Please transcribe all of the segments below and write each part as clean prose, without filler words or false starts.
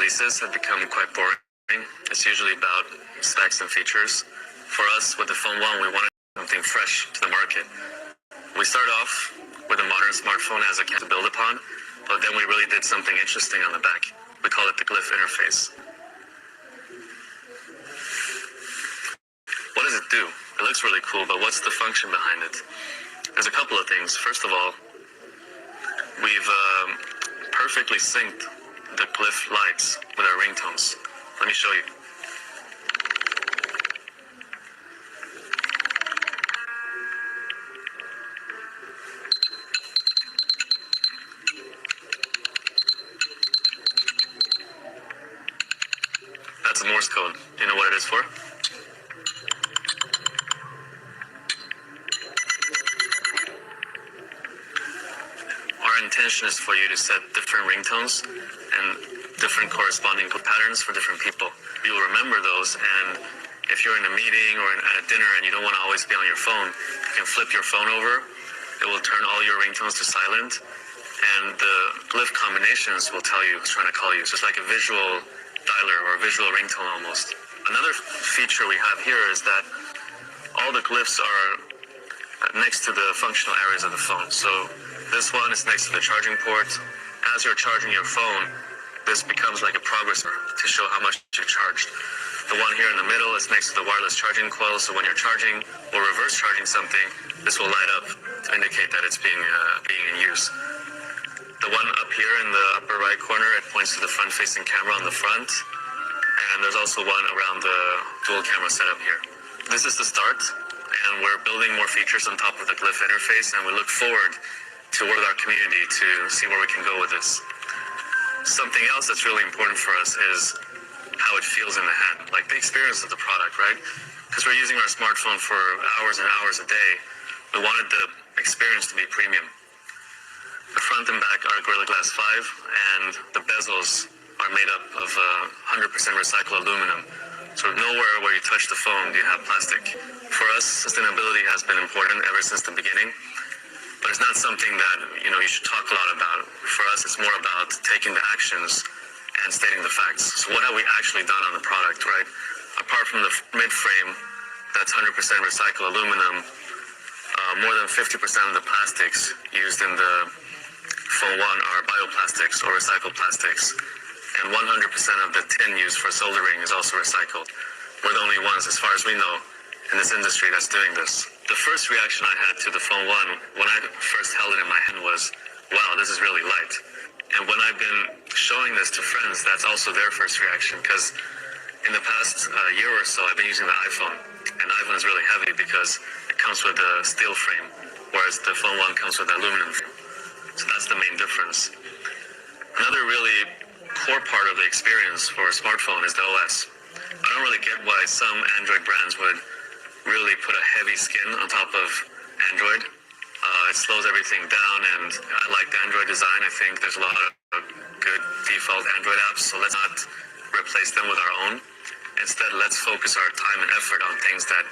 releases have become quite boring. It's usually about specs and features. For us, with the Phone 1, we wanted something fresh to the market. We start off with a modern smartphone as a kit to build upon, but then we really did something interesting on the back. We call it the glyph interface. What does it do? It looks really cool, but what's the function behind it? There's a couple of things. First of all, we've perfectly synced the glyph lights with our ringtones. Let me show you. That's a Morse code. Do you know what it is for? Our intention is for you to set different ringtones and different corresponding patterns for different people. You'll remember those, and if you're in a meeting or at a dinner and you don't want to always be on your phone, you can flip your phone over. It will turn all your ringtones to silent, and the glyph combinations will tell you who's trying to call you. So it's like a visual dialer or a visual ringtone almost. Another feature we have here is that all the glyphs are next to the functional areas of the phone. So this one is next to the charging port. As you're charging your phone, this becomes like a progress bar to show how much you charged. The one here in the middle is next to the wireless charging coil, so when you're charging or reverse charging something, this will light up to indicate that it's being in use. The one up here in the upper right corner, it points to the front-facing camera on the front, and there's also one around the dual camera setup here. This is the start, and we're building more features on top of the glyph interface, and we look forward to work with our community to see where we can go with this. Something else that's really important for us is how it feels in the hand, like the experience of the product, right? Because we're using our smartphone for hours and hours a day. We wanted the experience to be premium. The front and back are Gorilla Glass 5, and the bezels are made up of 100% recycled aluminum. So nowhere where you touch the phone do you have plastic. For us, sustainability has been important ever since the beginning, but it's not something that you should talk a lot about. For us, it's more about taking the actions and stating the facts. So what have we actually done on the product, right? Apart from the mid-frame that's 100% recycled aluminum, more than 50% of the plastics used in the Phone 1 are bioplastics or recycled plastics, and 100% of the tin used for soldering is also recycled. We're the only ones, as far as we know, in this industry that's doing this. The first reaction I had to the Phone 1 when I first held it in my hand was, wow, this is really light. And when I've been showing this to friends, that's also their first reaction, because in the past year or so, I've been using the iPhone, and iPhone is really heavy because it comes with a steel frame, whereas the Phone 1 comes with an aluminum frame. So that's the main difference. Another really core part of the experience for a smartphone is the OS. I don't really get why some Android brands would really put a heavy skin on top of Android. It slows everything down, and I like the Android design. I think there's a lot of good default Android apps, so let's not replace them with our own. Instead, let's focus our time and effort on things that,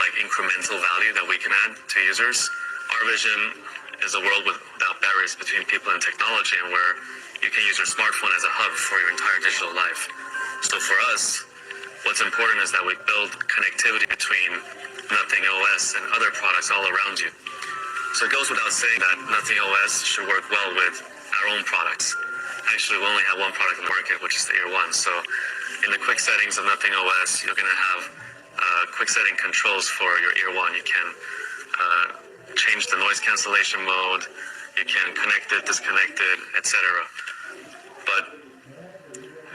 like incremental value that we can add to users. Our vision is a world without barriers between people and technology, and where you can use your smartphone as a hub for your entire digital life. So for us, what's important is that we build connectivity between Nothing OS and other products all around you. So it goes without saying that Nothing OS should work well with our own products. Actually, we only have one product in the market, which is the Ear 1. So in the quick settings of Nothing OS, you're going to have quick setting controls for your Ear 1. You can change the noise cancellation mode, you can connect it, disconnect it, etc. But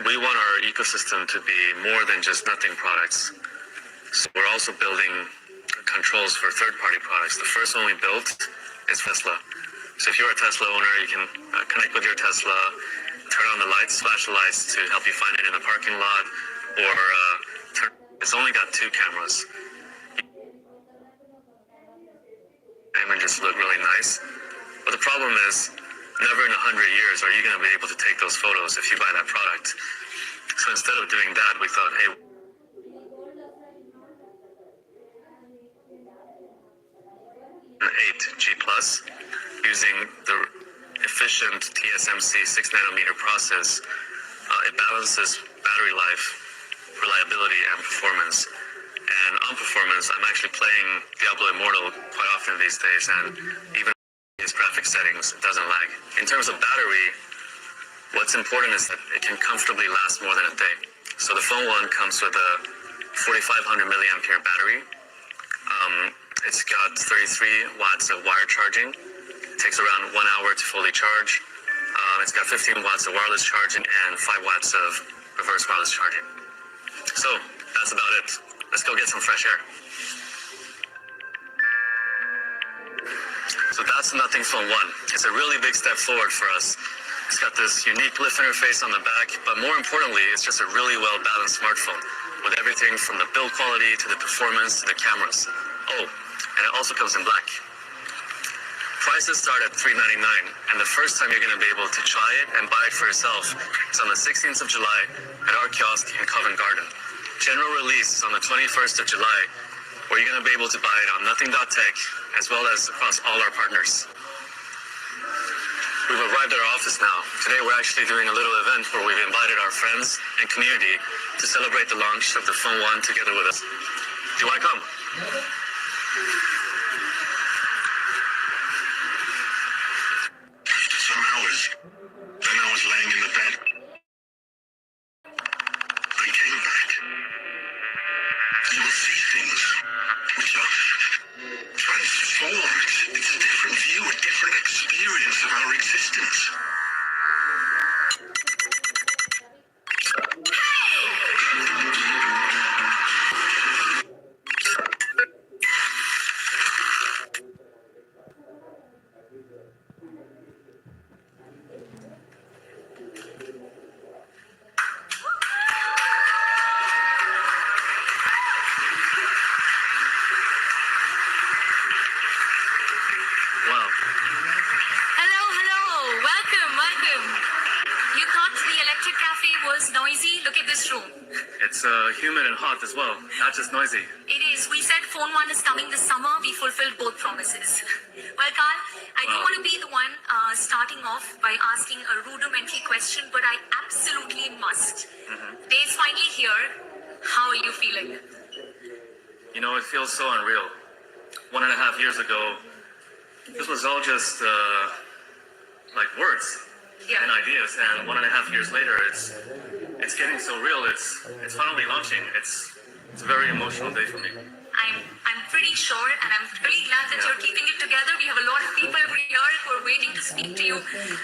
we want our ecosystem to be more than just Nothing products. So we're also building controls for third-party products. The first one we built is Tesla. So if you're a Tesla owner, you can connect with your Tesla, turn on the lights, flash the lights to help you find it in the parking lot, or it's only got 2 cameras. Images look really nice, but the problem is, never in 100 years are you going to be able to take those photos if you buy that product. So instead of doing that, we thought, hey, an 8G Plus, using the efficient TSMC 6nm process, It balances battery life, reliability, and performance. And on performance, I'm actually playing Diablo Immortal quite often these days, and even its graphic settings, it doesn't lag. In terms of battery, what's important is that it can comfortably last more than a day. So the Phone 1 comes with a 4,500 milliampere battery. It's got 33 watts of wire charging. It takes around 1 hour to fully charge. It's got 15 watts of wireless charging and 5 watts of reverse wireless charging. So that's about it. Let's go get some fresh air. So that's the Nothing Phone 1. It's a really big step forward for us. It's got this unique lift interface on the back, but more importantly, it's just a really well-balanced smartphone with everything from the build quality to the performance to the cameras. Oh, and it also comes in black. Prices start at $399, and the first time you're going to be able to try it and buy it for yourself is on the 16th of July at our kiosk in Covent Garden. General release is on the 21st of July, where you're going to be able to buy it on Nothing.tech, as well as across all our partners. We've arrived at our office now. Today we're actually doing a little event where we've invited our friends and community to celebrate the launch of the Phone 1 together with us. Do you want to come? Some hours. Then I was laying in the bed. I came back. You will see things which are transformed. It's a different view, a different experience of our existence. Wow. Hello. Welcome. You thought the electric cafe was noisy? Look at this room. It's humid and hot as well, not just noisy. It is. We said Phone 1 is coming this summer. We fulfilled both promises. Well, Carl, I don't want to be the one starting off by asking a rudimentary question, but I absolutely must. Day's finally here. How are you feeling? You know, it feels so unreal. 1.5 years ago, this was all just like words and ideas, and 1.5 years later, it's getting so real. It's finally launching. It's a very emotional day for me. I'm pretty sure, and I'm really glad that you're keeping it together. We have a lot of people here who are waiting to speak to you.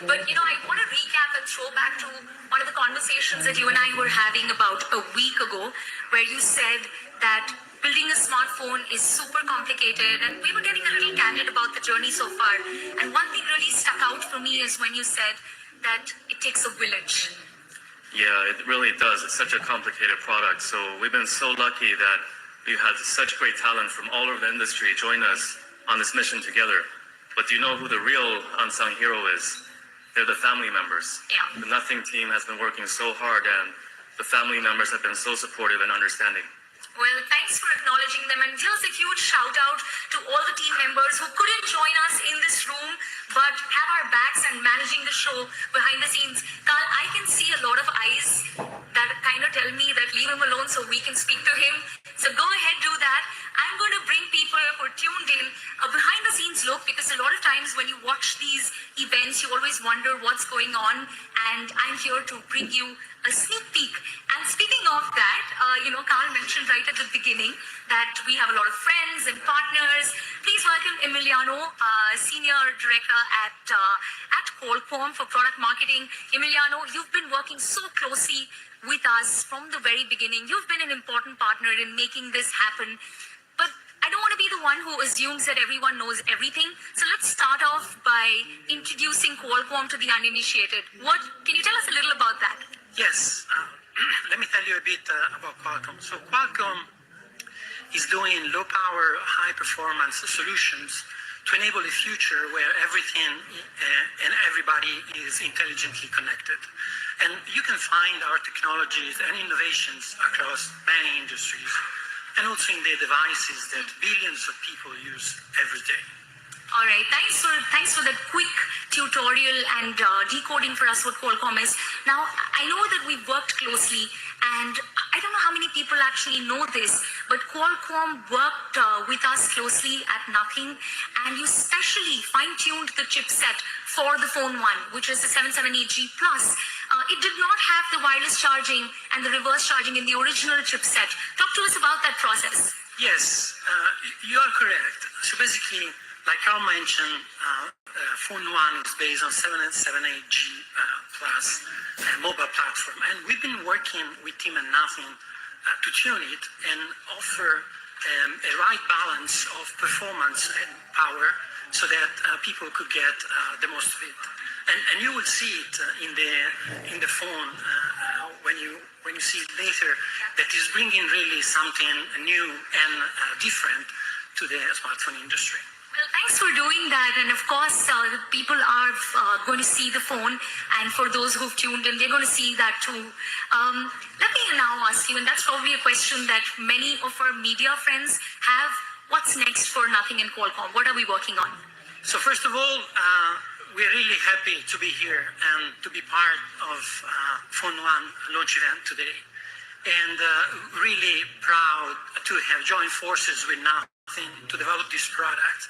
But, I want to recap and throw back to one of the conversations that you and I were having about a week ago, where you said that building a smartphone is super complicated, and we were getting a little candid about the journey so far. And one thing really stuck out for me is when you said that it takes a village. Yeah, it really does. It's such a complicated product. So we've been so lucky that we've had such great talent from all over the industry join us on this mission together. But do you know who the real unsung hero is? They're the family members. Yeah. The Nothing team has been working so hard, and the family members have been so supportive and understanding. Well, thanks for acknowledging them, and just a huge shout out to all the team members who couldn't join us in this room but have our backs and managing the show behind the scenes. Carl, I can see a lot of eyes that kind of tell me that leave him alone so we can speak to him. So go ahead, do that. I'm going to bring people who are tuned in a behind the scenes look, because a lot of times when you watch these events, you always wonder what's going on, and I'm here to bring you a sneak peek. And speaking of that, Carl mentioned right at the beginning that we have a lot of friends and partners. Please welcome Emiliano, Senior Director at Qualcomm for Product Marketing. Emiliano, you've been working so closely with us from the very beginning. You've been an important partner in making this happen. But I don't want to be the one who assumes that everyone knows everything. So let's start off by introducing Qualcomm to the uninitiated. Can you tell us a little about that? Yes, let me tell you a bit about Qualcomm. So Qualcomm is doing low-power, high-performance solutions to enable a future where everything and everybody is intelligently connected. And you can find our technologies and innovations across many industries, and also in the devices that billions of people use every day. All right, thanks for that quick tutorial and decoding for us what Qualcomm is. Now, I know that we've worked closely, and I don't know how many people actually know this, but Qualcomm worked with us closely at Nothing, and you specially fine-tuned the chipset for the Phone 1, which is the 778G Plus. It did not have the wireless charging and the reverse charging in the original chipset. Talk to us about that process. Yes, you are correct. So basically, like Carl mentioned, Phone 1 is based on 778G Plus mobile platform. And we've been working with Team and Nothing to tune it and offer a right balance of performance and power so that people could get the most of it. And you will see it in the phone when you see it later, that is bringing really something new and different to the smartphone industry. Well, thanks for doing that. And of course, the people are going to see the phone. And for those who've tuned in, they're going to see that too. Let me now ask you, and that's probably a question that many of our media friends have. What's next for Nothing and Qualcomm? What are we working on? So first of all, we're really happy to be here and to be part of Phone 1 launch event today. And really proud to have joined forces with Nothing to develop this product.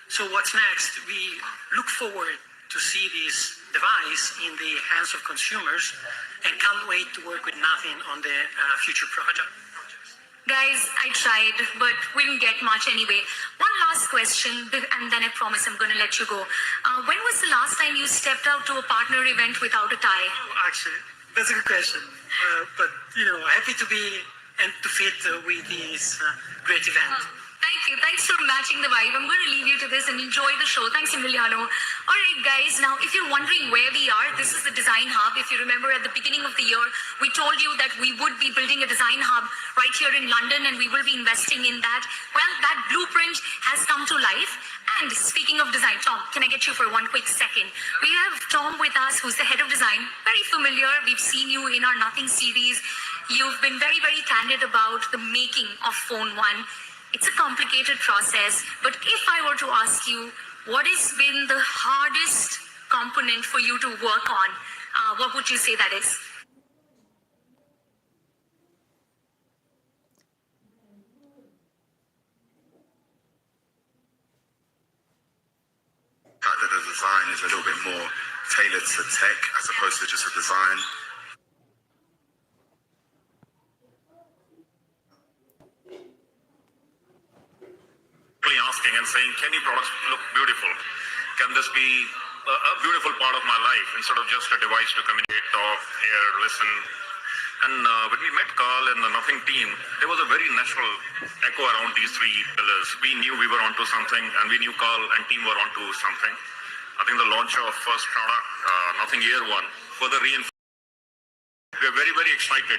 So what's next? We look forward to see this device in the hands of consumers and can't wait to work with Nothing on the future project. Guys, I tried, but we didn't get much anyway. One last question, and then I promise I'm going to let you go. When was the last time you stepped out to a partner event without a tie? Actually, that's a good question. But, happy to be and to fit with this great event. Thank you. Thanks for matching the vibe. I'm going to leave you to this and enjoy the show. Thanks, Emiliano. All right, guys. Now, if you're wondering where we are, this is the Design Hub. If you remember at the beginning of the year, we told you that we would be building a Design Hub right here in London, and we will be investing in that. Well, that blueprint has come to life. And speaking of design, Tom, can I get you for one quick second? We have Tom with us, who's the head of design. Very familiar. We've seen you in our Nothing series. You've been very, very candid about the making of Phone 1. It's a complicated process, but if I were to ask you, what has been the hardest component for you to work on? What would you say that is? That the design is a little bit more tailored to tech as opposed to just a design. Asking and saying, can your products look beautiful? Can this be a beautiful part of my life instead of just a device to communicate, talk, hear, listen? And when we met Carl and the Nothing team, there was a very natural echo around these three pillars. We knew we were onto something, and we knew Carl and team were onto something. I think the launch of first product, Nothing Year 1, further reinforced. We're very, very excited